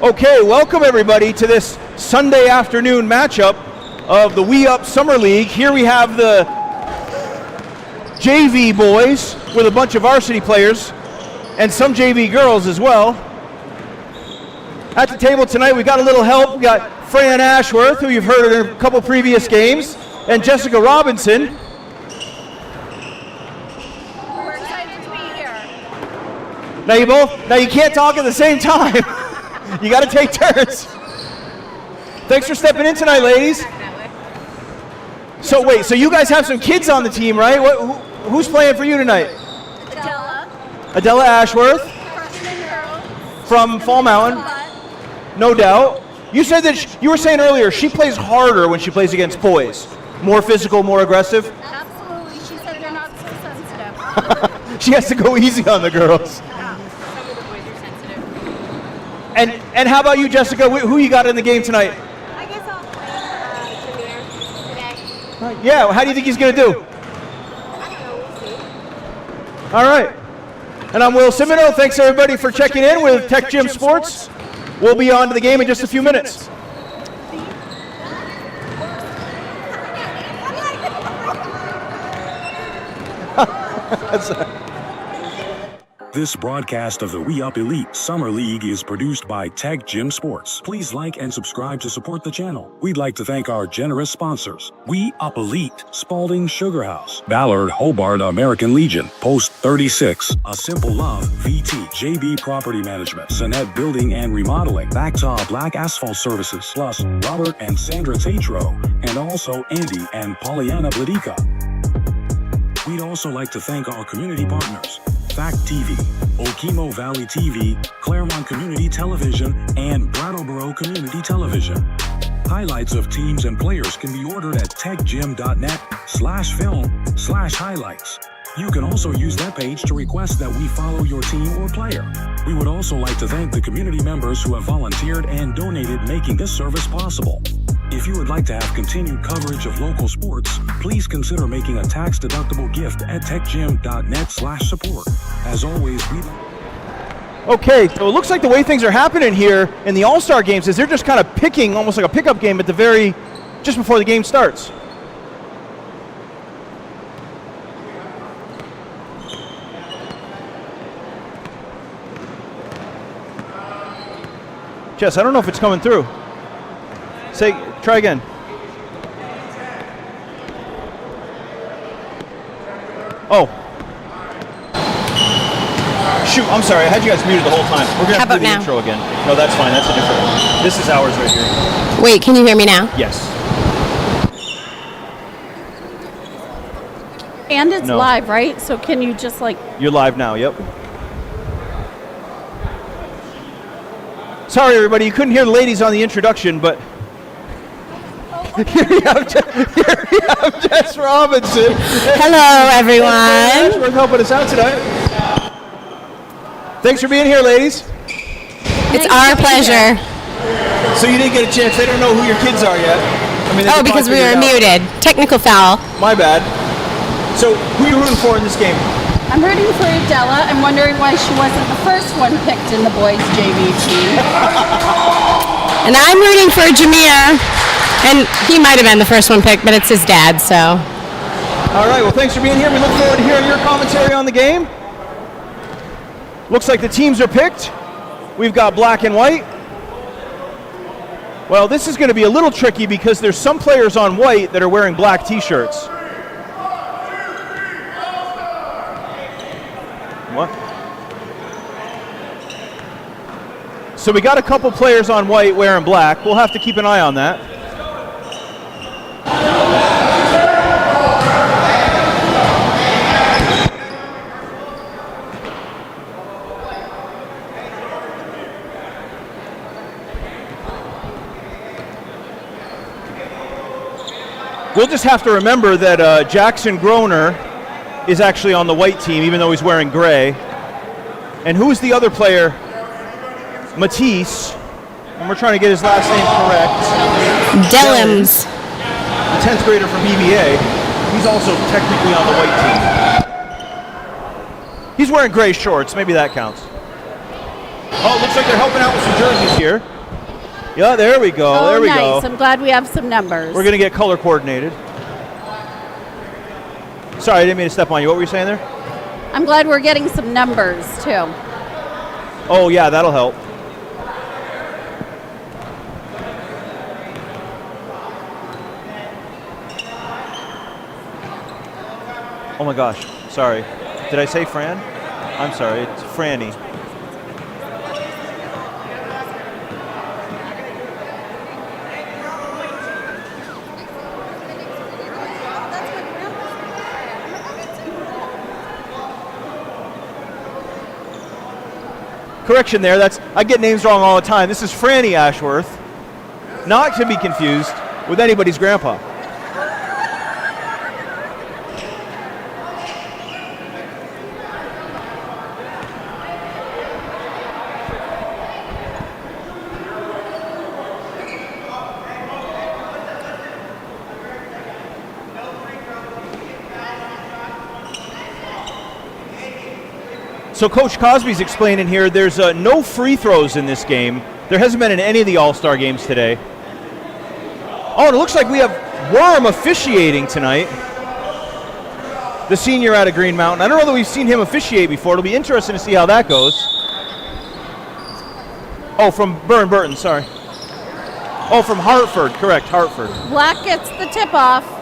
Okay, welcome everybody to this Sunday afternoon matchup of the We Up Summer League. Here we have the JV boys with a bunch of varsity players and some JV girls as well. At the table tonight, we got a little help. We got Frannie Ashworth, who you've heard in a couple previous games, and Jessica Robinson. We're excited to be here. Now you can't talk at the same time. You got to take turns. Thanks for stepping in tonight, ladies. So wait, so you guys have some kids on the team, right? Who's playing for you tonight? Adela Ashworth from Fall Mountain. No doubt. You said that you were saying earlier she plays harder when she plays against boys. More physical, more aggressive. Absolutely. She said they're not so sensitive. She has to go easy on the girls. And how about you, Jessica? Who you got in the game tonight? I guess I'll play Jameer today. Yeah, how do you think he's going to do? I don't know, we'll see. All right. And I'm Will Simoneau. Thanks, everybody, for checking in with TecGym Sports. We'll be on to the game in just a few minutes. This broadcast of the We Up Elite Summer League is produced by TecGym Sports. Please like and subscribe to support the channel. We'd like to thank our generous sponsors: We Up Elite, Spalding Sugar House, Ballard Hobart American Legion, Post 36, A Simple Love, VT, JB Property Management, Sonnet Building and Remodeling, Bactaw Black Asphalt Services, plus Robert and Sandra TATRO, and also Andy and Pollyanna BLADYKA. We'd also like to thank our community partners: Fact TV, Okemo Valley TV, Claremont Community Television, and Brattleboro Community Television. Highlights of teams and players can be ordered at techgym.net/film/highlights. You can also use that page to request that we follow your team or player. We would also like to thank the community members who have volunteered and donated, making this service possible. If you would like to have continued coverage of local sports, please consider making a tax-deductible gift at techgym.net/support. As always, Okay, so it looks like the way things are happening here in the All-Star games is they're just kind of picking, almost like a pickup game at the just before the game starts. Jess, I don't know if it's coming through. Try again. Oh. Shoot, I'm sorry. I had you guys muted the whole time. We're going to have to do the intro again. No, that's fine. That's a different one. This is ours right here. Wait, can you hear me now? Yes. And it's live, right? So can you just You're live now, yep. Sorry, everybody. You couldn't hear the ladies on the introduction, but here we have Jess Robinson. Hello, everyone. Ashworth helping us out tonight. Thanks for being here, ladies. It's our pleasure. So you didn't get a chance. They don't know who your kids are yet. Because we were muted. Technical foul. My bad. So who are you rooting for in this game? I'm rooting for Adela. I'm wondering why she wasn't the first one picked in the boys' JV team. And I'm rooting for Jameer. And he might have been the first one picked, but it's his dad, so. All right, well, thanks for being here. We look forward to hearing your commentary on the game. Looks like the teams are picked. We've got black and white. Well, this is going to be a little tricky because there's some players on white that are wearing black t-shirts. What? So we got a couple players on white wearing black. We'll have to keep an eye on that. We'll just have to remember that Jackson Groner is actually on the white team, even though he's wearing gray. And who is the other player? Matisse. And we're trying to get his last name correct. Dellums. The 10th grader from BBA. He's also technically on the white team. He's wearing gray shorts. Maybe that counts. Oh, it looks like they're helping out with some jerseys here. Yeah, there we go. Oh, there we nice. go. I'm glad we have some numbers. We're going to get color coordinated. Sorry, I didn't mean to step on you. What were you saying there? I'm glad we're getting some numbers, too. Oh, yeah, that'll help. Oh, my gosh. Sorry. Did I say Fran? I'm sorry. It's Frannie. Correction there, I get names wrong all the time. This is Frannie Ashworth, not to be confused with anybody's grandpa. So Coach Cosby's explaining here there's no free throws in this game. There hasn't been in any of the All-Star games today. Oh, and it looks like we have Worm officiating tonight. The senior out of Green Mountain. I don't know that we've seen him officiate before. It'll be interesting to see how that goes. Oh, from Burton, sorry. Oh, from Hartford, correct, Hartford. Black gets the tip-off.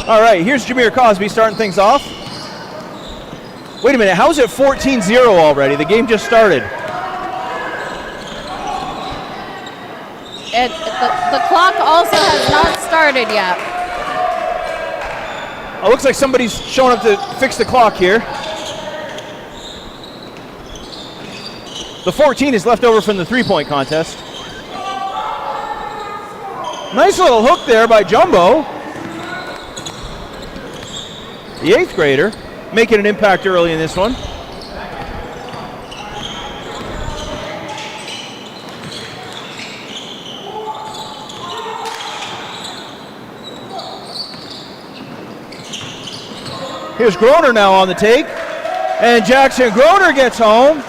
All right, here's Jameer Cosby starting things off. Wait a minute, how's it 14-0 already? The game just started. The clock also has not started yet. Oh, looks like somebody's showing up to fix the clock here. The 14 is left over from the three-point contest. Nice little hook there by Jumbo. The 8th grader making an impact early in this one. Here's Groner now on the take. And Jackson Groner gets home.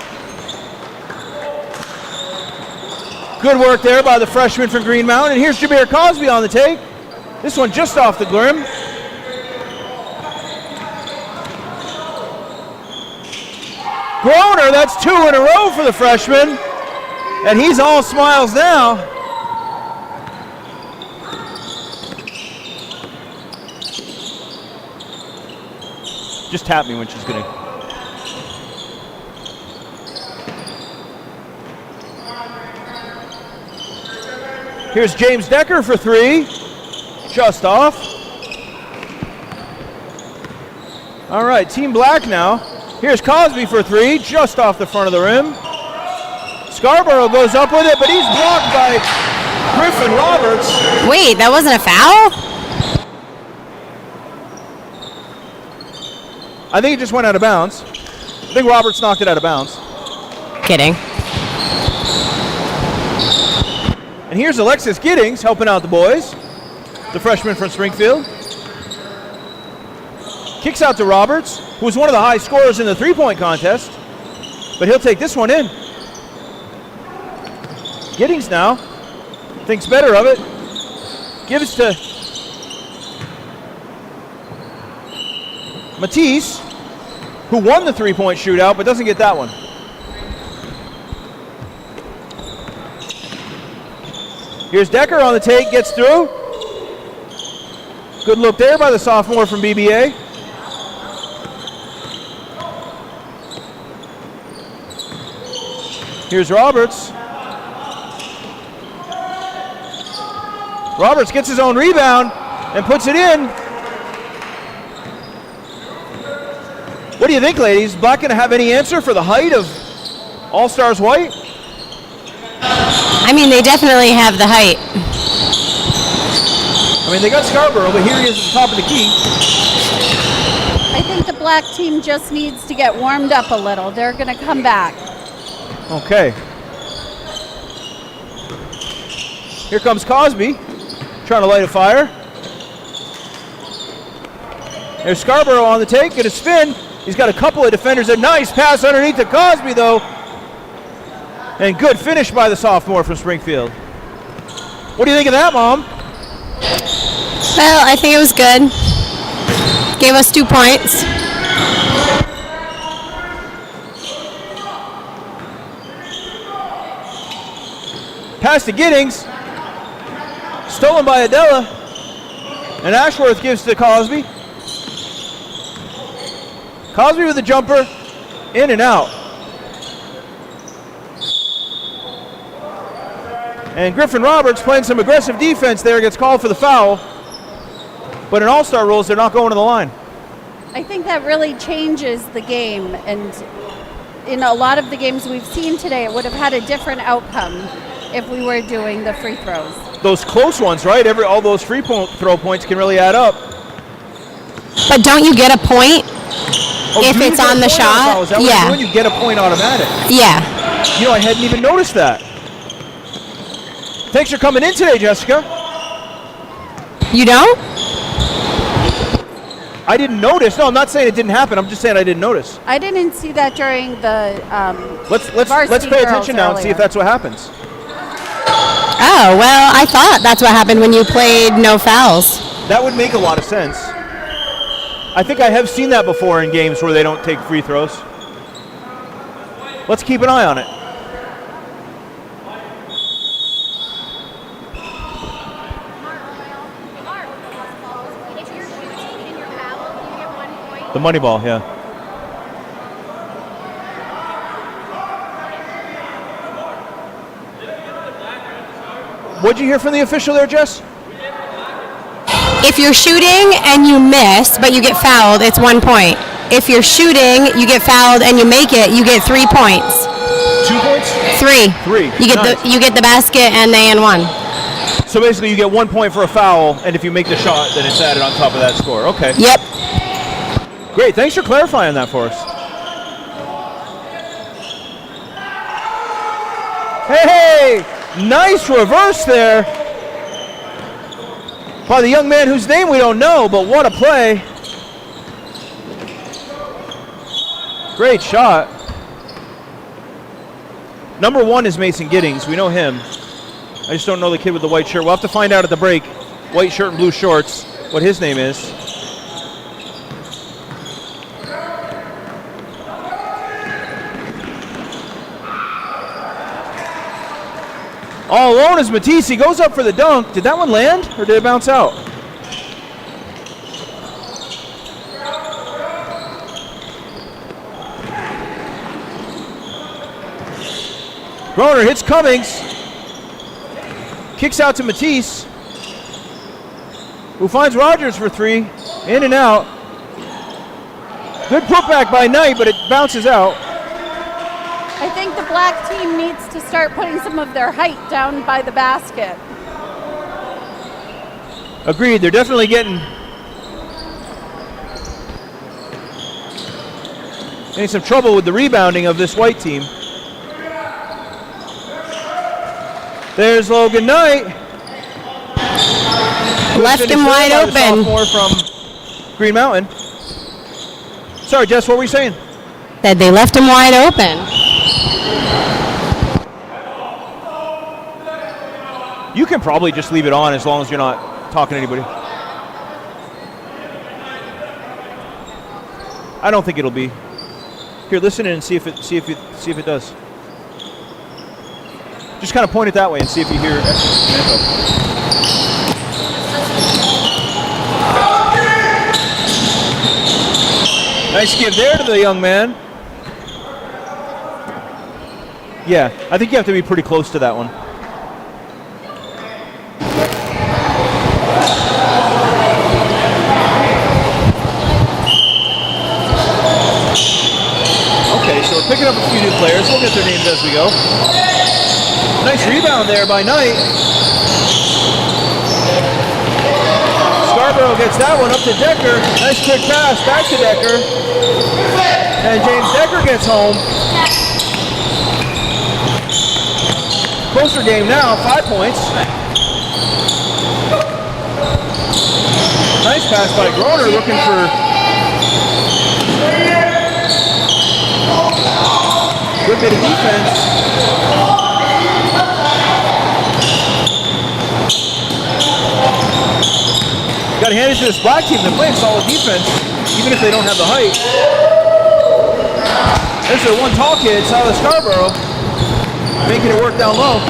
Good work there by the freshman from Green Mountain. And here's Jameer Cosby on the take. This one just off the rim. Groner, that's 2 in a row for the freshman. And he's all smiles now. Just tap me when she's gonna. Here's James Decker for 3. Just off. All right, Team Black now. Here's Cosby for 3, just off the front of the rim. Scarborough goes up with it, but he's blocked by Griffin Roberts. Wait, that wasn't a foul? I think it just went out of bounds. I think Roberts knocked it out of bounds. Kidding. And here's Alexis Giddings helping out the boys, the freshman from Springfield. Kicks out to Roberts, who was one of the high scorers in the three-point contest, but he'll take this one in. Giddings now thinks better of it. Gives to Matisse, who won the three-point shootout, but doesn't get that one. Here's Decker on the take, gets through. Good look there by the sophomore from BBA. Here's Roberts. Roberts gets his own rebound and puts it in. What do you think, ladies? Black going to have any answer for the height of All-Stars White? I mean, they definitely have the height. I mean, they got Scarborough, but here he is at the top of the key. I think the Black team just needs to get warmed up a little. They're going to come back. Okay. Here comes Cosby, trying to light a fire. There's Scarborough on the take, gonna spin. He's got a couple of defenders. A nice pass underneath to Cosby, though. And good finish by the sophomore from Springfield. What do you think of that, Mom? Well, I think it was good. Gave us 2 points. Pass to Giddings. Stolen by Adela. And Ashworth gives to Cosby. Cosby with the jumper. In and out. And Griffin Roberts playing some aggressive defense there, gets called for the foul. But in All-Star rules, they're not going to the line. I think that really changes the game. And in a lot of the games we've seen today, it would have had a different outcome if we were doing the free throws. Those close ones, right? All those free throw points can really add up. But don't you get a point if you it's get a on the point shot? foul. Is that what you're doing? You get a point automatic. Yeah. You know, I hadn't even noticed that. Thanks for coming in today, Jessica. You don't? I didn't notice. No, I'm not saying it didn't happen. I'm just saying I didn't notice. I didn't see that during the Let's varsity pay girls attention now and see if earlier. that's what happens. Oh, well, I thought that's what happened when you played no fouls. That would make a lot of sense. I think I have seen that before in games where they don't take free throws. Let's keep an eye on it. The money ball, yeah. What'd you hear from the official there, Jess? If you're shooting and you miss, but you get fouled, it's 1 point. If you're shooting, you get fouled and you make it, you get 3 points. 2 points? 3. 3. You get Nice. you get the basket and they and 1. So basically you get 1 point for a foul, and if you make the shot, then it's added on top of that score. Okay. Yep. Great, thanks for clarifying that for us. Hey, nice reverse there by the young man whose name we don't know, but what a play. Great shot. Number 1 is Mason Giddings. We know him. I just don't know the kid with the white shirt. We'll have to find out at the break, white shirt and blue shorts, what his name is. All alone is Matisse. He goes up for the dunk. Did that one land or did it bounce out? Groner hits Cummings. Kicks out to Matisse, who finds Rogers for 3. In and out. Good putback by Knight, but it bounces out. I think the black team needs to start putting some of their height down by the basket. Agreed, they're definitely getting in some trouble with the rebounding of this white team. There's Logan Knight. Left him wide open. Sophomore from Green Mountain. Sorry, Jess, what were you saying? That they left him wide open. You can probably just leave it on as long as you're not talking to anybody. I don't think it'll be. Here, listen in and see if it does. Just kind of point it that way and see if you hear an echo. Nice give there to the young man. Yeah, I think you have to be pretty close to that one. Okay, so we're picking up a few new players. We'll get their names as we go. Nice rebound there by Knight. Scarborough gets that one up to Decker. Nice quick pass back to Decker. And James Decker gets home. Closer game now, 5 points. Nice pass by Groner looking for Good bit of defense. Got to hand it to this black team. They're playing solid defense, even if they don't have the height. There's their one tall kid, Silas Scarborough, making it work down low.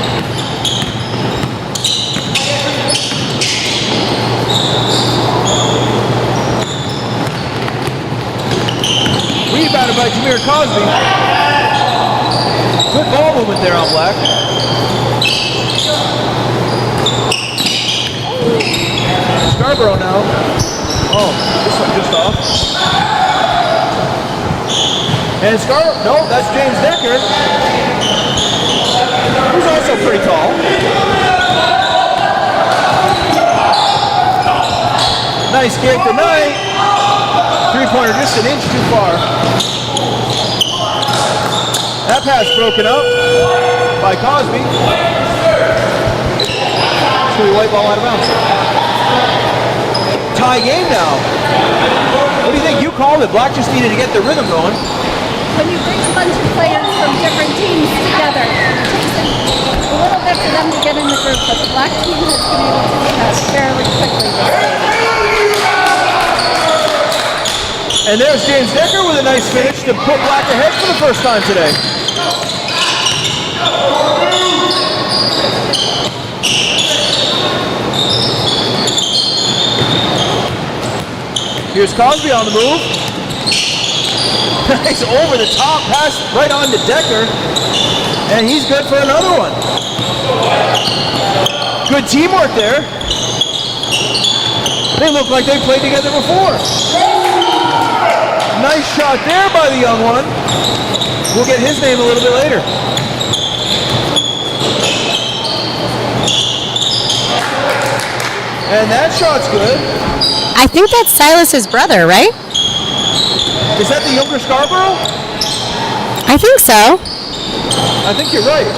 Rebounded by Jameer Cosby. Good ball movement there on black. Scarborough now. Oh, this one just off. And Scarborough, no, that's James Decker, who's also pretty tall. Nice kick tonight. Three-pointer just an inch too far. That pass broken up by Cosby. It's going to be white ball out of bounds. Tie game now. What do you think? You called it. Black just needed to get their rhythm going. When you bring a bunch of players from different teams together, it takes a little bit for them to get in the group, but the black team has been able to do that fairly quickly this game. And there's James Decker with a nice finish to put black ahead for the first time today. Here's Cosby on the move. Nice over the top pass right on to Decker. And he's good for another one. Good teamwork there. They look like they played together before. Nice shot there by the young one. We'll get his name a little bit later. And that shot's good. I think that's Silas's brother, right? Is that the younger Scarborough? I think so. I think you're right.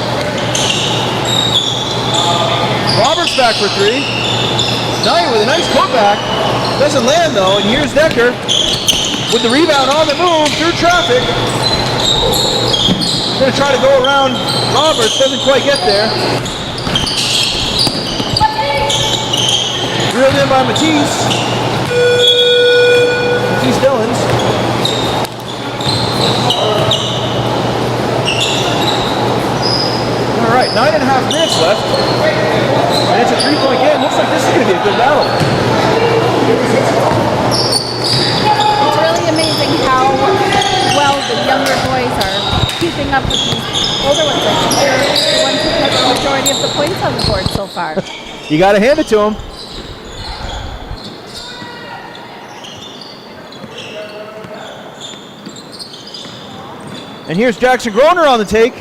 Roberts back for three. Knight with a nice putback. Doesn't land though, and here's Decker with the rebound on the move through traffic. Gonna try to go around Roberts, doesn't quite get there. Reeled in by Matisse. Matisse Dillons. All right, 9.5 minutes left. And it's a three-point game. Looks like this is going to be a good battle. It's really amazing how well the younger boys are keeping up with these older ones. I think they're the ones who put the majority of the points on the board so far. You got to hand it to them. And here's Jackson Groner on the take.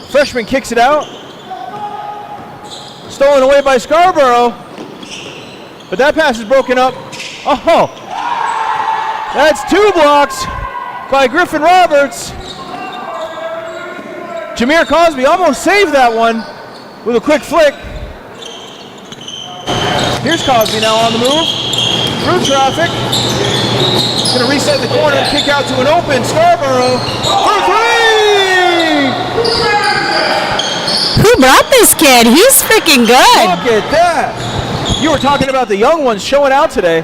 Freshman kicks it out. Stolen away by Scarborough. But that pass is broken up. Oh, that's two blocks by Griffin Roberts. Jameer Cosby almost saved that one with a quick flick. Here's Cosby now on the move. Through traffic. Going to reset the corner and kick out to an open Scarborough for three! Who brought this kid? He's freaking good. Look at that! You were talking about the young ones showing out today.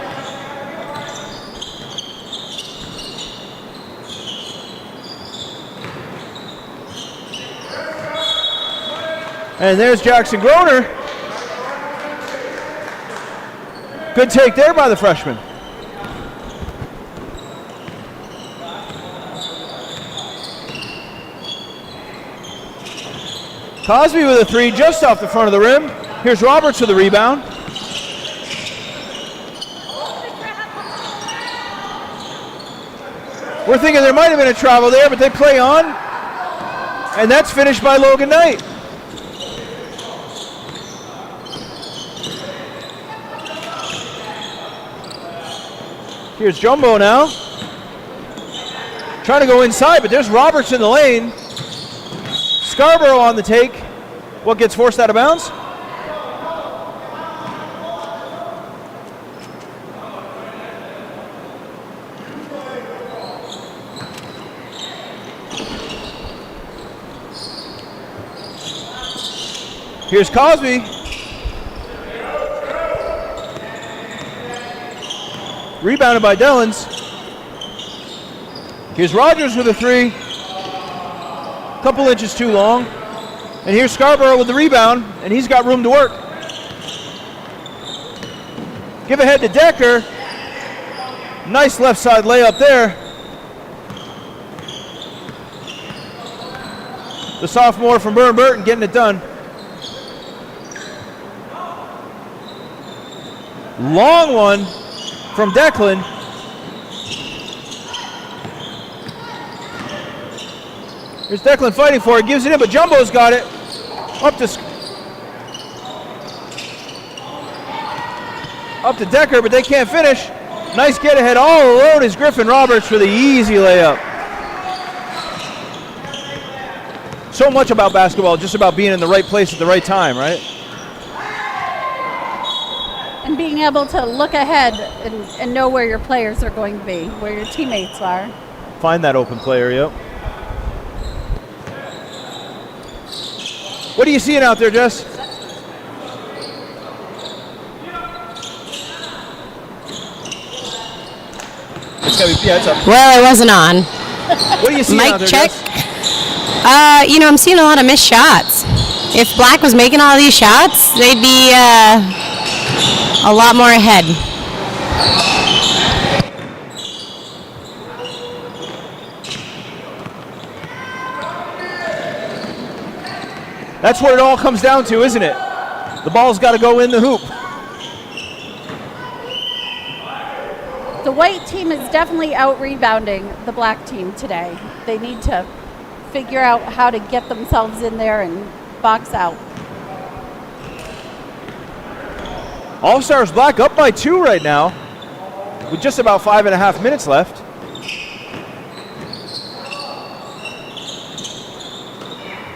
And there's Jackson Groner. Good take there by the freshman. Cosby with a three just off the front of the rim. Here's Roberts with the rebound. We're thinking there might have been a travel there, but they play on. And that's finished by Logan Knight. Here's Jumbo now. Trying to go inside, but there's Roberts in the lane. Scarborough on the take. What gets forced out of bounds? Here's Cosby. Rebounded by Dellins. Here's Rogers with a three. Couple inches too long. And here's Scarborough with the rebound, and he's got room to work. Give ahead to Decker. Nice left side layup there. The sophomore from Burton getting it done. Long one from Declan. Here's Declan fighting for it, gives it in, but Jumbo's got it. Up to Decker, but they can't finish. Nice get ahead all alone is Griffin Roberts for the easy layup. So much about basketball, just about being in the right place at the right time, right? And being able to look ahead and know where your players are going to be, where your teammates are. Find that open player, yep. What are you seeing out there, Jess? It's gotta be, yeah, it's up. Well, it wasn't on. What are you seeing out there, Mic check. Jess? I'm seeing a lot of missed shots. If Black was making all these shots, they'd be a lot more ahead. That's what it all comes down to, isn't it? The ball's got to go in the hoop. The white team is definitely out-rebounding the black team today. They need to figure out how to get themselves in there and box out. All-Stars Black up by 2 right now, with just about 5.5 minutes left.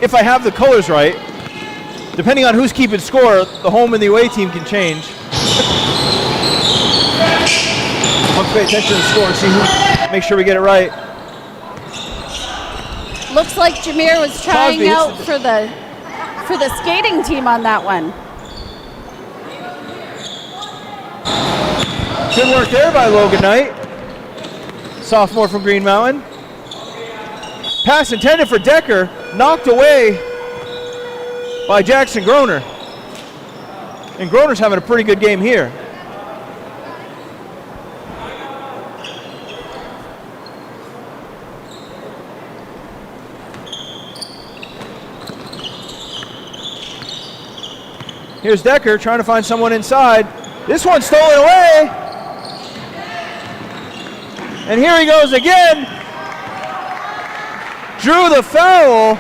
If I have the colors right, depending on who's keeping score, the home and the away team can change. Let's pay attention to the score and see who, make sure we get it right. Looks like Jameer was trying Cosby, out for the skating team on that one. Good work there by Logan Knight, sophomore from Green Mountain. Pass intended for Decker, knocked away by Jackson Groner. And Groner's having a pretty good game here. Here's Decker trying to find someone inside. This one's stolen away. And here he goes again. Drew the foul.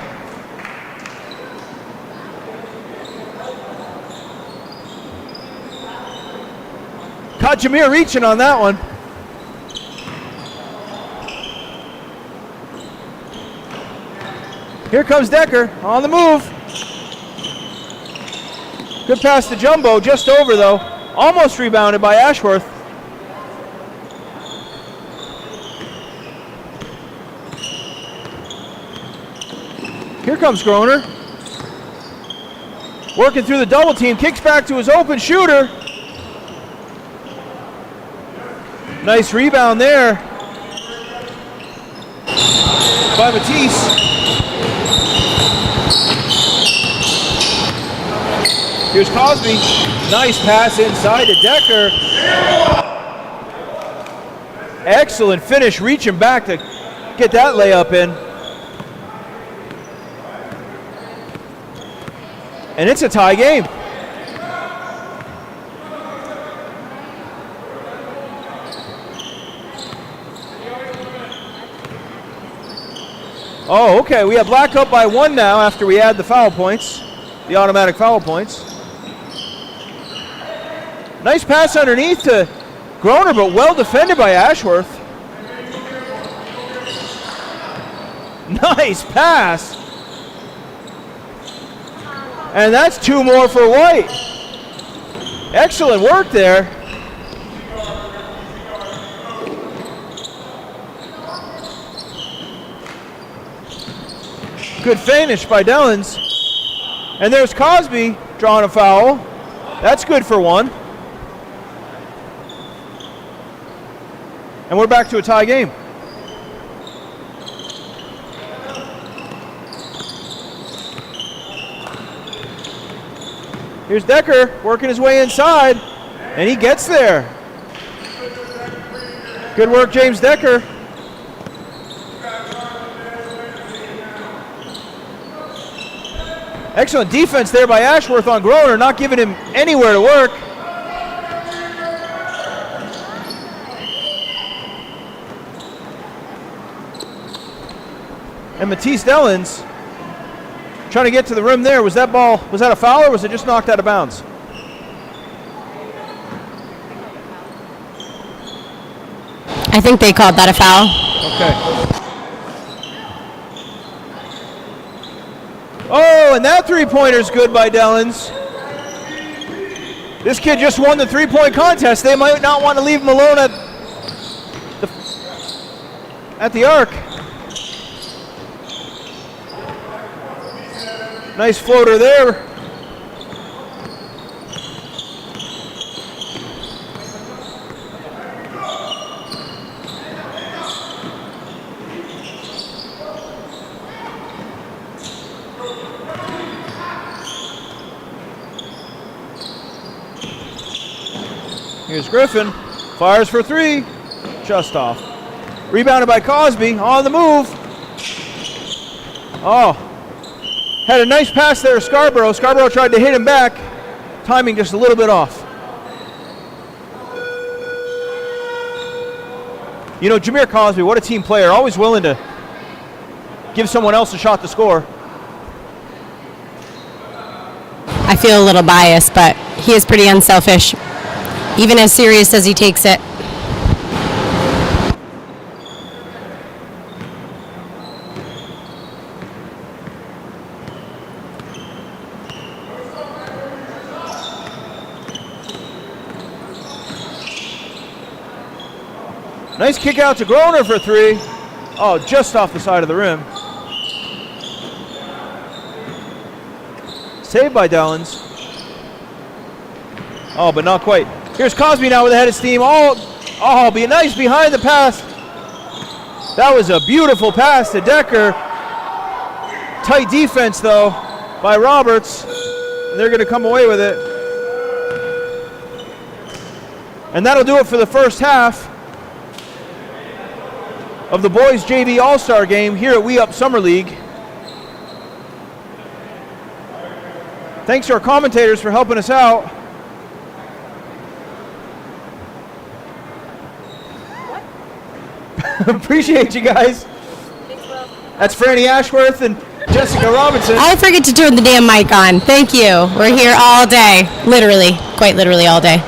Caught Jameer reaching on that one. Here comes Decker on the move. Good pass to Jumbo, just over though. Almost rebounded by Ashworth. Here comes Groner. Working through the double team, kicks back to his open shooter. Nice rebound there by Matisse. Here's Cosby. Nice pass inside to Decker. Excellent finish, reaching back to get that layup in. And it's a tie game. Oh, okay, we have Black up by 1 now after we add the foul points, the automatic foul points. Nice pass underneath to Groner, but well defended by Ashworth. Nice pass. And that's 2 more for White. Excellent work there. Good finish by Dellins. And there's Cosby drawing a foul. That's good for one. And we're back to a tie game. Here's Decker working his way inside, and he gets there. Good work, James Decker. Excellent defense there by Ashworth on Groner, not giving him anywhere to work. And Matisse Dellins trying to get to the rim there. Was that a foul or was it just knocked out of bounds? I think they called that a foul. Okay. Oh, and that three-pointer's good by Dellins. This kid just won the three-point contest. They might not want to leave him alone at the arc. Nice floater there. Here's Griffin, fires for three, just off. Rebounded by Cosby, on the move. Oh. Had a nice pass there to Scarborough. Scarborough tried to hit him back. Timing just a little bit off. You know, Jameer Cosby, what a team player. Always willing to give someone else a shot to score. I feel a little biased, but he is pretty unselfish, even as serious as he takes it. Nice kick out to Groner for three. Oh, just off the side of the rim. Saved by Dellins. Oh, but not quite. Here's Cosby now with a head of steam. Oh, be nice behind the pass. That was a beautiful pass to Decker. Tight defense, though, by Roberts. And they're going to come away with it. And that'll do it for the first half of the boys JV All-Star game here at We Up Summer League. Thanks to our commentators for helping us out. Appreciate you guys. That's Frannie Ashworth and Jessica Robinson. I forget to turn the damn mic on. Thank you. We're here all day. Literally, quite literally all day.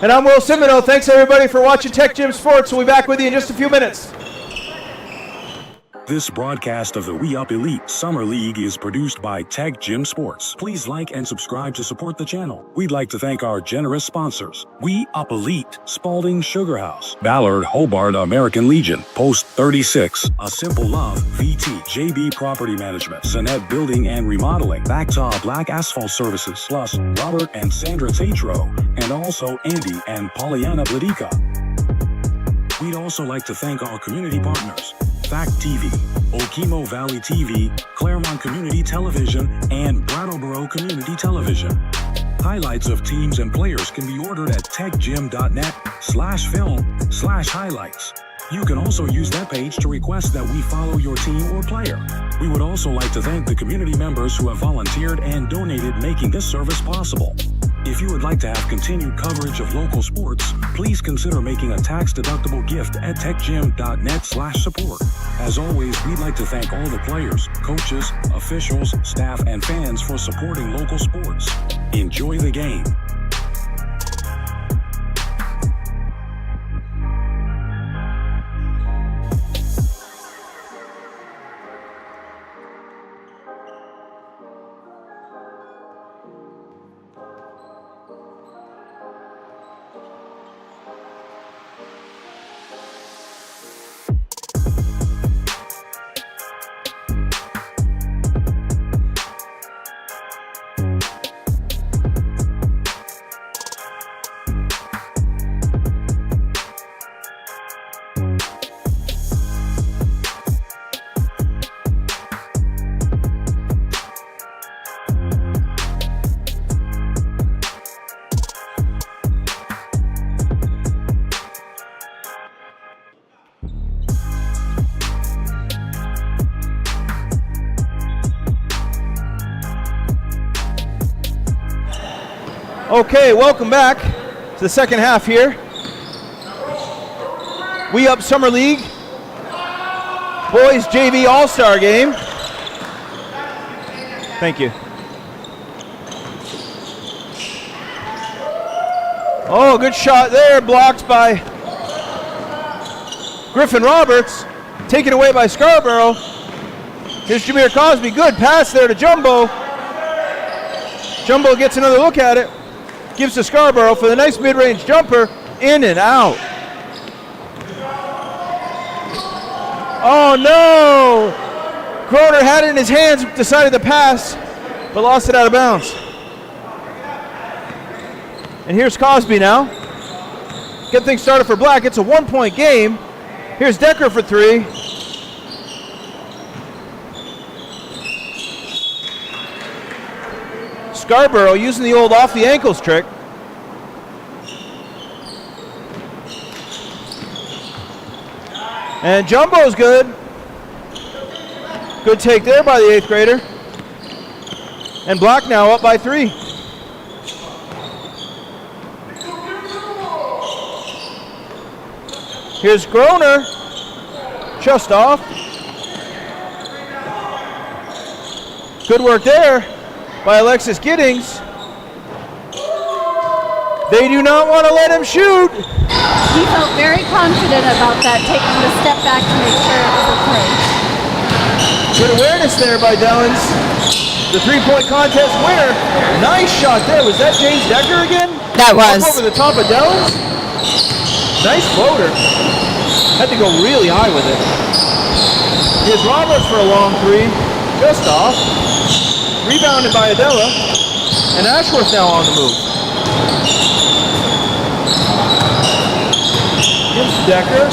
And I'm Will Simoneau. Thanks everybody for watching TecGym Sports. We'll be back with you in just a few minutes. This broadcast of the We Up Elite Summer League is produced by TecGym Sports. Please like and subscribe to support the channel. We'd like to thank our generous sponsors: We Up Elite, Spalding Sugar House, Ballard Hobart American Legion, Post 36, A Simple Love, VT, JB Property Management, Sonnet Building and Remodeling, Backtop Black Asphalt Services, plus Robert and Sandra TATRO, and also Andy and Pollyanna BLADYKA. We'd also like to thank our community partners: Fact TV, Okemo Valley TV, Claremont Community Television, and Brattleboro Community Television. Highlights of teams and players can be ordered at techgym.net/film/highlights. You can also use that page to request that we follow your team or player. We would also like to thank the community members who have volunteered and donated, making this service possible. If you would like to have continued coverage of local sports, please consider making a tax-deductible gift at techgym.net/support. As always, we'd like to thank all the players, coaches, officials, staff, and fans for supporting local sports. Enjoy the game. Okay, welcome back to the second half here. We Up Summer League Boys JV All-Star Game. Thank you. Oh, good shot there, blocked by Griffin Roberts, taken away by Scarborough. Here's Jameer Cosby, good pass there to Jumbo. Jumbo gets another look at it, gives to Scarborough for the nice mid-range jumper, in and out. Oh no! Groner had it in his hands, decided to pass, but lost it out of bounds. And here's Cosby now. Get things started for Black. It's a 1-point game. Here's Decker for 3. Scarborough using the old off the ankles trick. And Jumbo's good. Good take there by the 8th grader. And Black now up by 3. Here's Groner, just off. Good work there by Alexis Giddings. They do not want to let him shoot. He felt very confident about that, taking the step back to make sure it was a three. Good awareness there by Dellins. The 3-point contest winner. Nice shot there. Was that James Decker again? That was. Up over the top of Dellins. Nice floater. Had to go really high with it. Here's Roberts for a long 3. Just off. Rebounded by Adela. And Ashworth now on the move. Gives to Decker.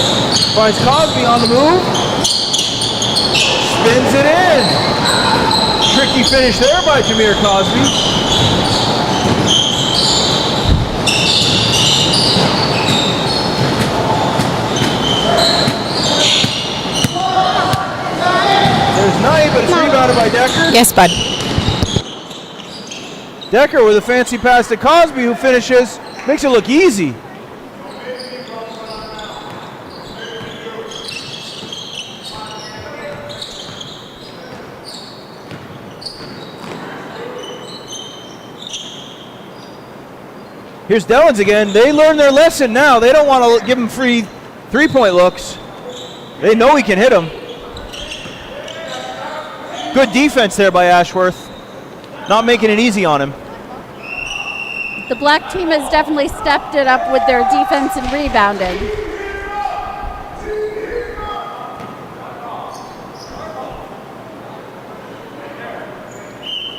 Finds Cosby on the move. Spins it in. Tricky finish there by Jameer Cosby. There's Knight, but it's rebounded by Decker. Yes, bud. Decker with a fancy pass to Cosby, who finishes. Makes it look easy. Here's Dellins again. They learned their lesson now. They don't want to give him free 3-point looks. They know he can hit them. Good defense there by Ashworth. Not making it easy on him. The Black team has definitely stepped it up with their defense and rebounding.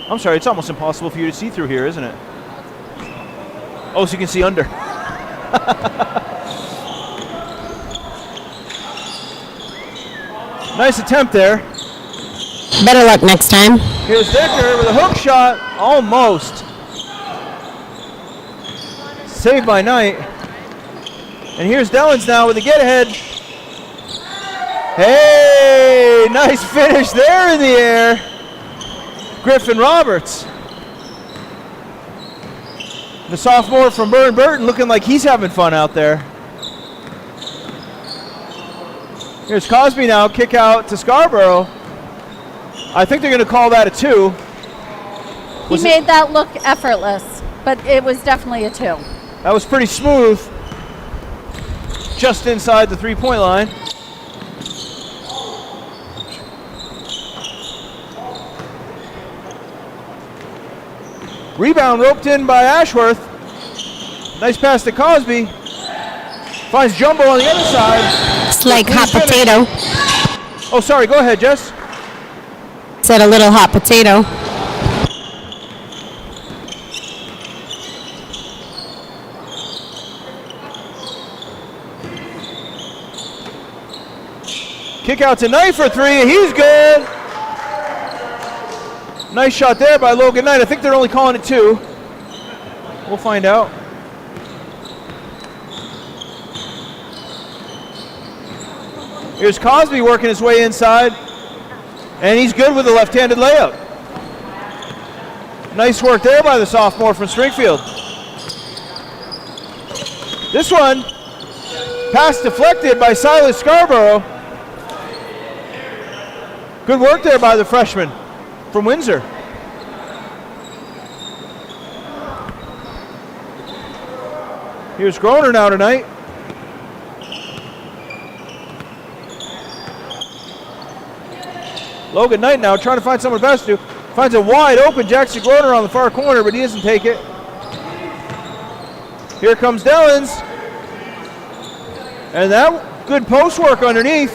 I'm sorry, it's almost impossible for you to see through here, isn't it? Oh, so you can see under. Nice attempt there. Better luck next time. Here's Decker with a hook shot. Almost. Saved by Knight. And here's Dellins now with a get ahead. Hey, nice finish there in the air. Griffin Roberts. The sophomore from Burton looking like he's having fun out there. Here's Cosby now, kick out to Scarborough. I think they're going to call that a 2. He made that look effortless, but it was definitely a 2. That was pretty smooth. Just inside the 3-point line. Rebound roped in by Ashworth. Nice pass to Cosby. Finds Jumbo on the other side. It's like hot potato. Oh, sorry. Go ahead, Jess. Said a little hot potato. Kick out to Knight for 3. He's good. Nice shot there by Logan Knight. I think they're only calling it 2. We'll find out. Here's Cosby working his way inside. And he's good with a left-handed layup. Nice work there by the sophomore from Springfield. This one, pass deflected by Silas Scarborough. Good work there by the freshman from Windsor. Here's Groner now tonight. Logan Knight now trying to find someone best to. Finds a wide open Jackson Groner on the far corner, but he doesn't take it. Here comes Dellins. And that good post work underneath.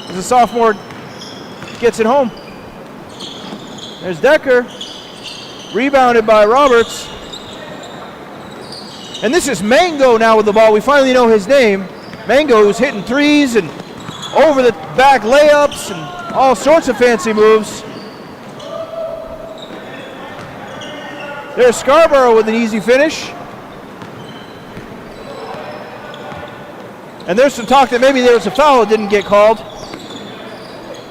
As the sophomore gets it home. There's Decker. Rebounded by Roberts. And this is Mango now with the ball. We finally know his name. Mango, who's hitting threes and over the back layups and all sorts of fancy moves. There's Scarborough with an easy finish. And there's some talk that maybe there was a foul that didn't get called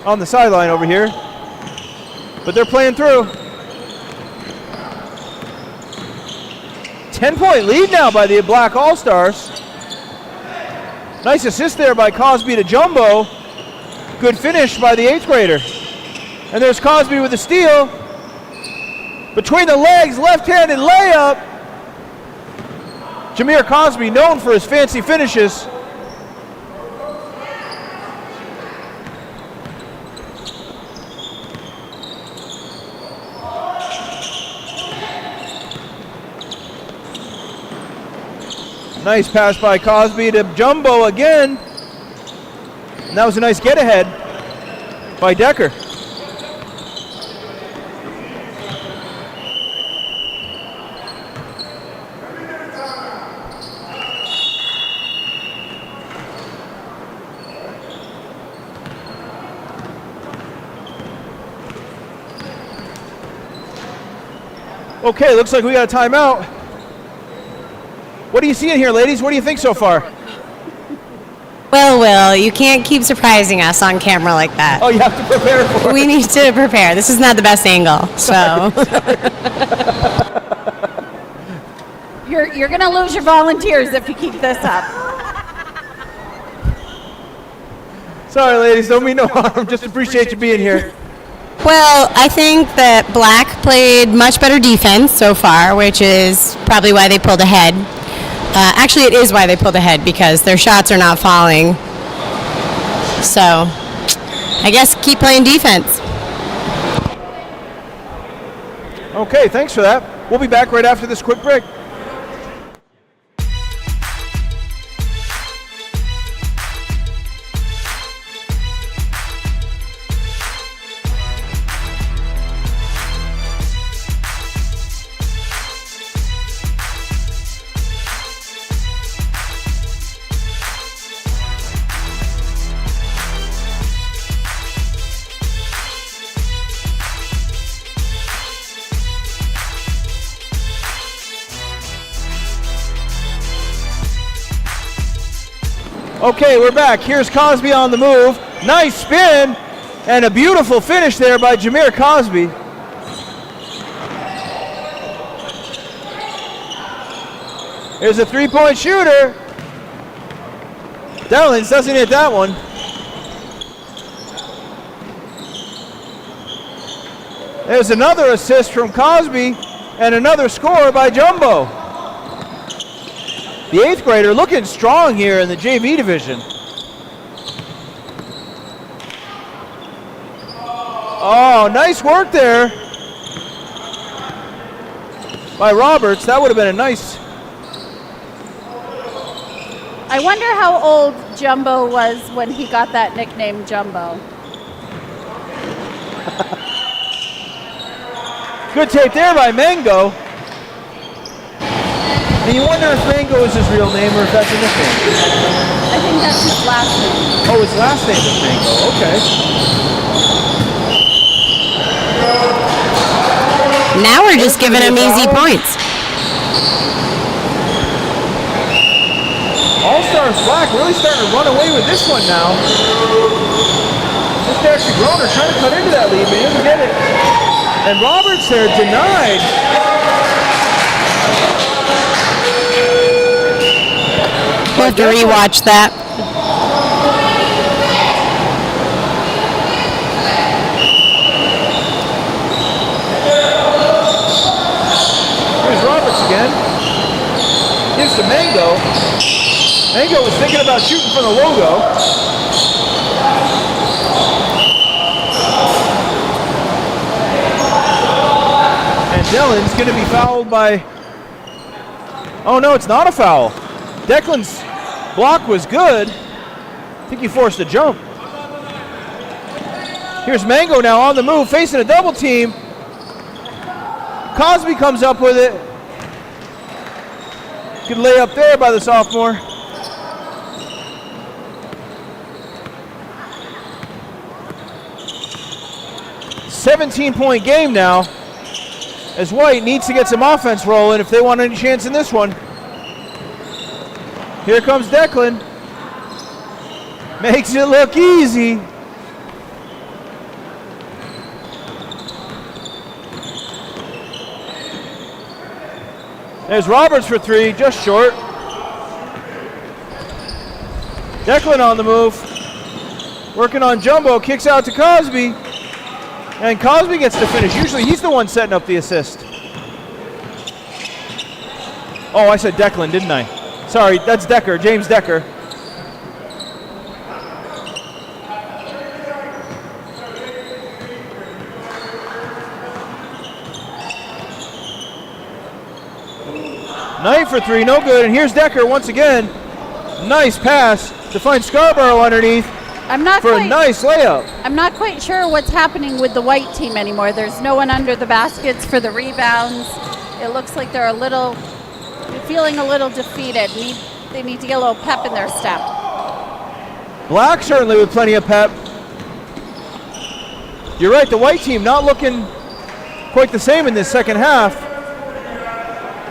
on the sideline over here. But they're playing through. 10-point lead now by the Black All-Stars. Nice assist there by Cosby to Jumbo. Good finish by the 8th grader. And there's Cosby with the steal. Between the legs, left-handed layup. Jameer Cosby, known for his fancy finishes. Nice pass by Cosby to Jumbo again. And that was a nice get ahead by Decker. Okay, looks like we got a timeout. What are you seeing here, ladies? What do you think so far? Well, Will, you can't keep surprising us on camera like that. Oh, you have to prepare for it. We need to prepare. This is not the best angle, so. You're going to lose your volunteers if you keep this up. Sorry, ladies. Don't mean no harm. Just appreciate you being here. Well, I think that Black played much better defense so far, which is probably why they pulled ahead. Actually, it is why they pulled ahead, because their shots are not falling. So, I guess keep playing defense. Okay, thanks for that. We'll be back right after this quick break. Okay, we're back. Here's Cosby on the move. Nice spin and a beautiful finish there by Jameer Cosby. Here's a three-point shooter. Dellins doesn't hit that one. There's another assist from Cosby and another score by Jumbo. The 8th grader looking strong here in the JV division. Oh, nice work there by Roberts. That would have been a nice. I wonder how old Jumbo was when he got that nickname Jumbo. Good tape there by Mango. And you wonder if Mango is his real name or if that's a nickname. I think that's his last name. Oh, his last name is Mango. Okay. Now we're just giving him easy points. All-Stars Black really starting to run away with this one now. Just actually Groner trying to cut into that lead, but he doesn't get it. And Roberts there denied. have to rewatch that. Here's Roberts again. Gives to Mango. Mango was thinking about shooting from the logo. And Dylan's going to be fouled by... Oh, no, it's not a foul. Declan's block was good. I think he forced a jump. Here's Mango now on the move, facing a double team. Cosby comes up with it. Good lay up there by the sophomore. "17-point game now, as White needs to get some offense rolling if they want any chance in this one. Here comes Declan. Makes it look easy. There's Roberts for three, just short. Declan on the move. Working on Jumbo, kicks out to Cosby. And Cosby gets to finish. Usually he's the one setting up the assist. Oh, I said Declan, didn't I? Sorry, that's Decker, James Decker. Knight for three, no good. And here's Decker once again. Nice pass to find Scarborough underneath for a nice layup. I'm not quite sure what's happening with the White team anymore. There's no one under the baskets for the rebounds. It looks like they're feeling a little defeated. They need to get a little pep in their step. Black certainly with plenty of pep. You're right, the White team not looking quite the same in this second half.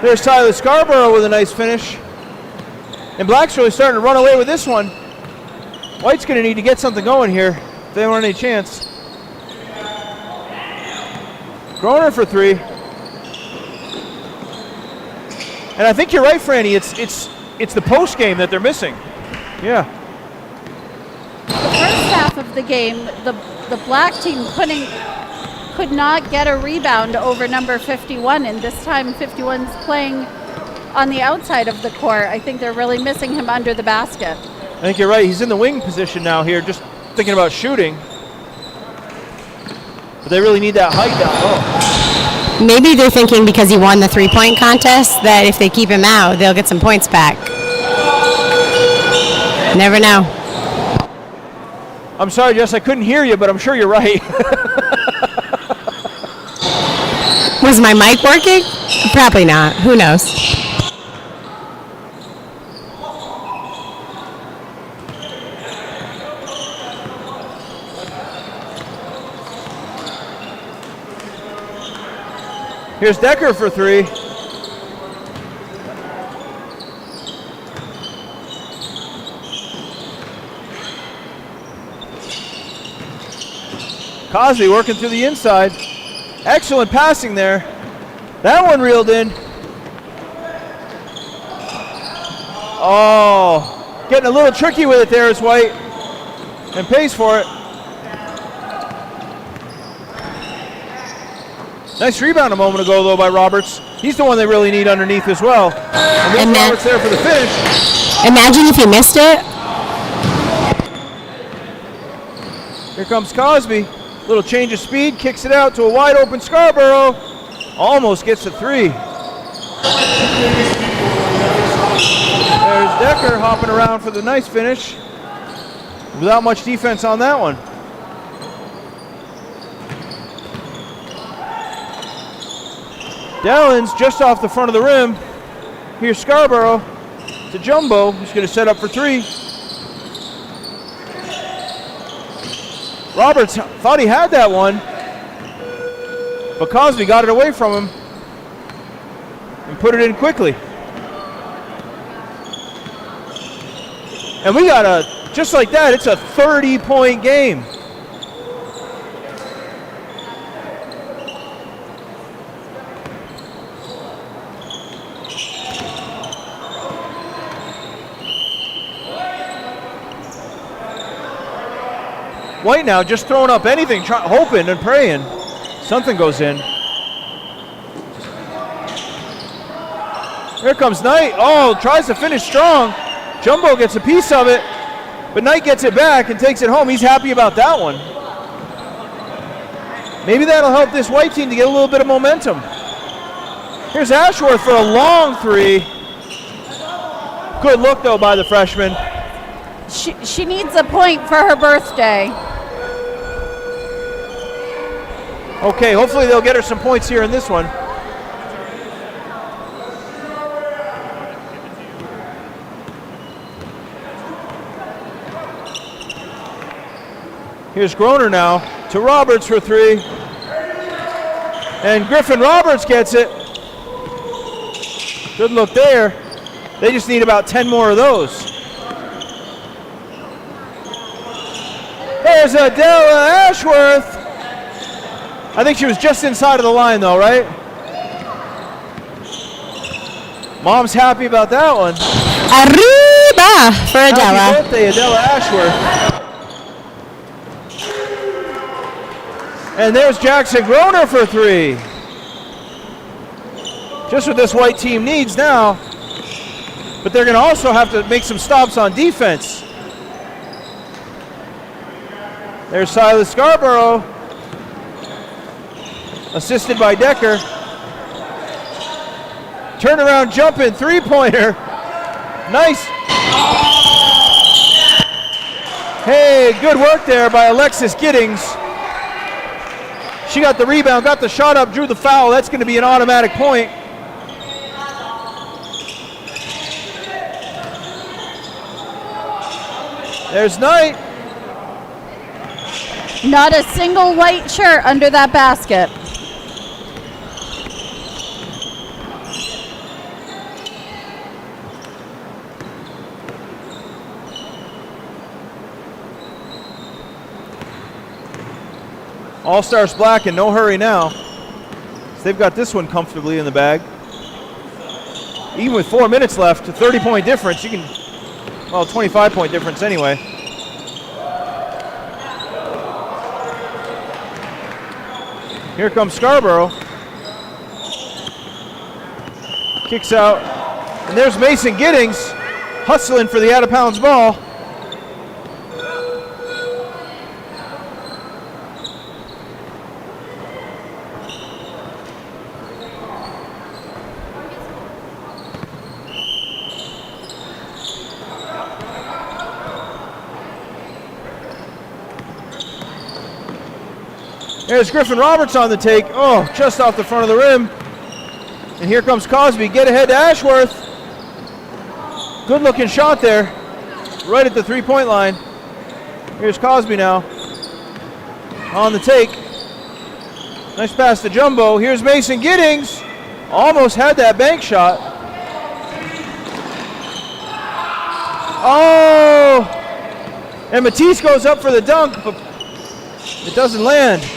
There's Tyler Scarborough with a nice finish. And Black's really starting to run away with this one. White's going to need to get something going here if they want any chance. Groner for three. And I think you're right, Frannie. It's the post game that they're missing. Yeah. The first half of the game, the Black team could not get a rebound over number 51, and this time 51's playing on the outside of the court. I think they're really missing him under the basket. I think you're right. He's in the wing position now here, just thinking about shooting. But they really need that height down low. Maybe they're thinking because he won the three-point contest that if they keep him out, they'll get some points back. Never know. I'm sorry, Jess, I couldn't hear you, but I'm sure you're right. Was my mic working? Probably not. Who knows? Here's Decker for three. Cosby working through the inside. Excellent passing there. That one reeled in. Oh, getting a little tricky with it there is White, and pays for it. Nice rebound a moment ago, though, by Roberts. He's the one they really need underneath as well. And there's Roberts there for the finish. Imagine if you missed it. Here comes Cosby. Little change of speed, kicks it out to a wide open Scarborough. Almost gets the three. There's Decker hopping around for the nice finish. Without much defense on that one. Dallins just off the front of the rim. Here's Scarborough to Jumbo, who's going to set up for three. Roberts thought he had that one, but Cosby got it away from him and put it in quickly. And we got just like that, it's a 30-point game. White now just throwing up anything, hoping and praying something goes in. Here comes Knight. Oh, tries to finish strong. Jumbo gets a piece of it, but Knight gets it back and takes it home. He's happy about that one. Maybe that'll help this white team to get a little bit of momentum. Here's Ashworth for a long three. Good look, though, by the freshman. She needs a point for her birthday. Okay, hopefully they'll get her some points here in this one. Here's Groner now to Roberts for three. And Griffin Roberts gets it. Good look there. They just need about 10 more of those. There's Adela Ashworth. I think she was just inside of the line though, right? Mom's happy about that one. Arriba for Adela. Happy birthday, Adela Ashworth. And there's Jackson Groner for three. Just what this white team needs now. But they're going to also have to make some stops on defense. There's Silas Scarborough, assisted by Decker. Turnaround jumping three-pointer. Nice. Hey, good work there by Alexis Giddings. She got the rebound, got the shot up, drew the foul. That's going to be an automatic point. There's Knight. Not a single white shirt under that basket. All-Stars Black in no hurry now. So they've got this one comfortably in the bag. Even with 4 minutes left, a 30-point difference. You can, well, 25-point difference anyway. Here comes Scarborough. Kicks out. And there's Mason Giddings hustling for the out-of-bounds ball. There's Griffin Roberts on the take. Oh, just off the front of the rim. And here comes Cosby. Get ahead to Ashworth. Good looking shot there. Right at the three-point line. Here's Cosby now. On the take. Nice pass to Jumbo. Here's Mason Giddings. Almost had that bank shot. Oh! And Matisse goes up for the dunk, but it doesn't land.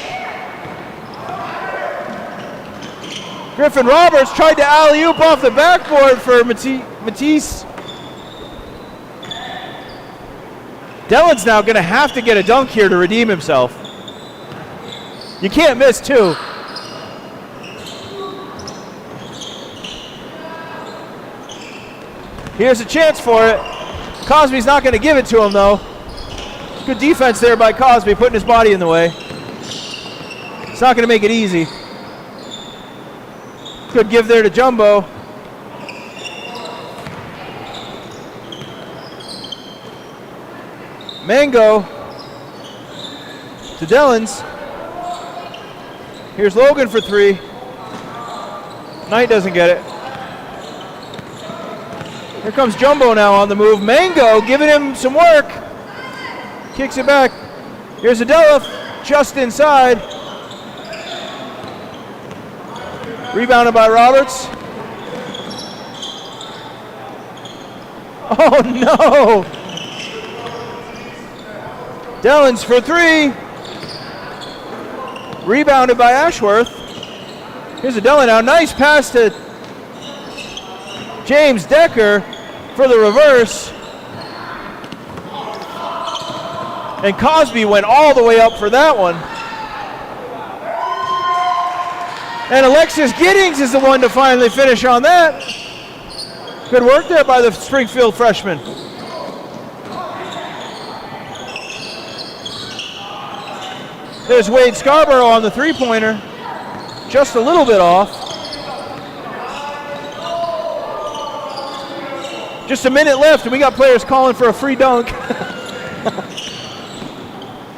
Griffin Roberts tried to alley-oop off the backboard for Matisse. Dellen's now going to have to get a dunk here to redeem himself. You can't miss two. Here's a chance for it. Cosby's not going to give it to him, though. Good defense there by Cosby, putting his body in the way. It's not going to make it easy. Good give there to Jumbo. Mango to Dellens. Here's Logan for three. Knight doesn't get it. Here comes Jumbo now on the move. Mango giving him some work. Kicks it back. Here's Adela just inside. Rebounded by Roberts. Oh no! Dellens for three. Rebounded by Ashworth. Here's Adela now. Nice pass to James Decker for the reverse. And Cosby went all the way up for that one. And Alexis Giddings is the one to finally finish on that. Good work there by the Springfield freshman. There's Wade Scarborough on the three-pointer. Just a little bit off. Just a minute left, and we got players calling for a free dunk.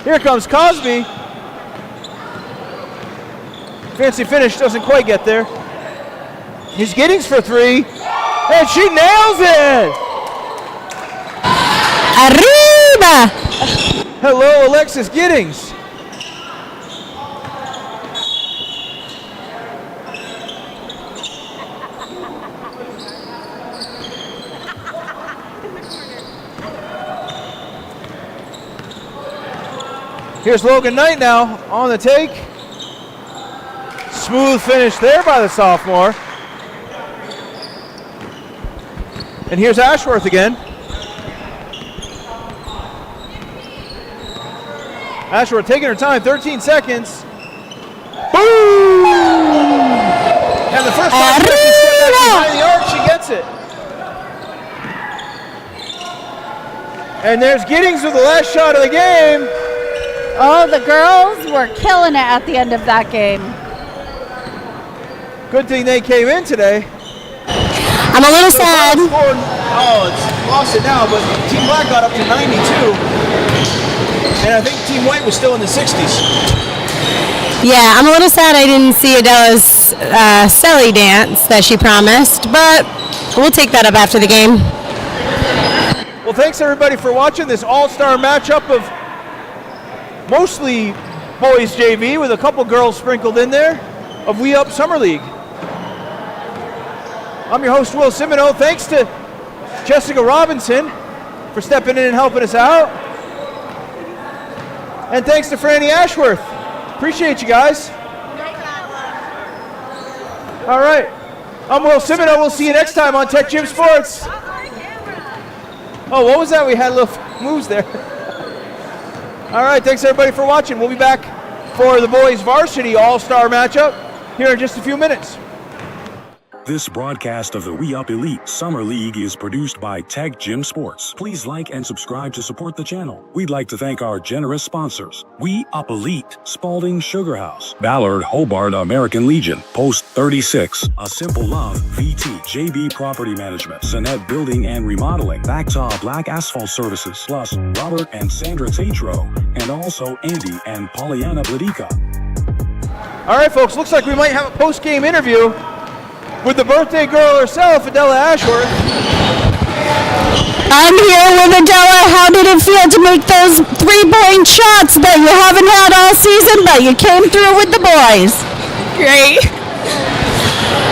Here comes Cosby. Fancy finish, doesn't quite get there. He's Giddings for three, and she nails it! Arriba! Hello, Alexis Giddings. Here's Logan Knight now on the take. Smooth finish there by the sophomore. And here's Ashworth again. Ashworth taking her time, 13 seconds. Boom! And the first time she stepped back behind the arc, she gets it. And there's Giddings with the last shot of the game. Oh, the girls were killing it at the end of that game. Good thing they came in today. I'm a little sad. It's lost it now, but Team Black got up to 92. And I think Team White was still in the 60s. Yeah, I'm a little sad I didn't see Adela's Selly dance that she promised, but we'll take that up after the game. Well, thanks everybody for watching this all-star matchup of mostly boys JV with a couple girls sprinkled in there of We Up Summer League. I'm your host, Will Simoneau. Thanks to Jessica Robinson for stepping in and helping us out. And thanks to Frannie Ashworth. Appreciate you guys. All right. I'm Will Simoneau. We'll see you next time on TecGym Sports. Oh, what was that? We had little moves there. All right, thanks everybody for watching. We'll be back for the boys varsity all-star matchup here in just a few minutes. This broadcast of the We Up Elite Summer League is produced by TecGym Sports. Please like and subscribe to support the channel. We'd like to thank our generous sponsors: We Up Elite, Spalding Sugar House, Ballard Hobart American Legion, Post 36, A Simple Love, VT, JB Property Management, Sonnet Building and Remodeling, Bactaw Black Asphalt Services, plus Robert and Sandra TATRO, and also Andy and Pollyanna BLADYKA. All right, folks, looks like we might have a post-game interview with the birthday girl herself, Adela Ashworth. I'm here with Adela. How did it feel to make those 3-point shots that you haven't had all season, but you came through with the boys? Great.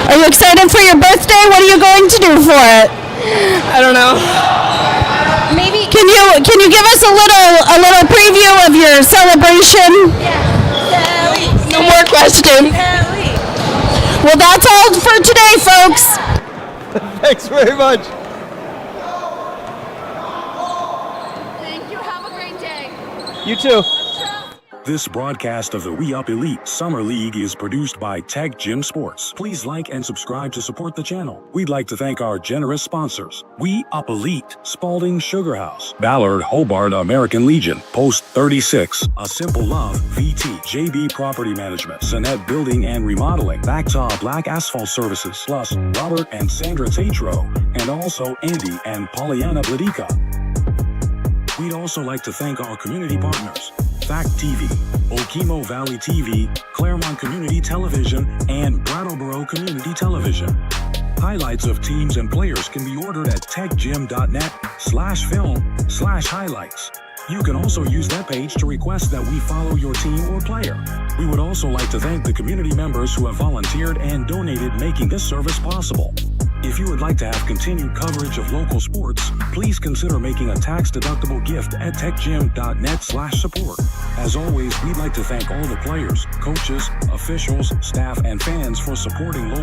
Are you excited for your birthday? What are you going to do for it? I don't know. Maybe Can you give us a little preview of your celebration? No more questions. Well, that's all for today, folks. Thanks very much. Thank you. Have a great day. You too. This broadcast of the We Up Elite Summer League is produced by TecGym Sports. Please like and subscribe to support the channel. We'd like to thank our generous sponsors: We Up Elite, Spalding Sugar House, Ballard Hobart American Legion, Post 36, A Simple Love, VT, JB Property Management, Sonnet Building and Remodeling, Bactaw Black Asphalt Services, plus Robert and Sandra TATRO, and also Andy and Pollyanna BLADYKA. We'd also like to thank our community partners: Fact TV, Okemo Valley TV, Claremont Community Television, and Brattleboro Community Television. Highlights of teams and players can be ordered at techgym.net/film/highlights. You can also use that page to request that we follow your team or player. We would also like to thank the community members who have volunteered and donated, making this service possible. If you would like to have continued coverage of local sports, please consider making a tax-deductible gift at techgym.net/support. As always, we'd like to thank all the players, coaches, officials, staff, and fans for supporting local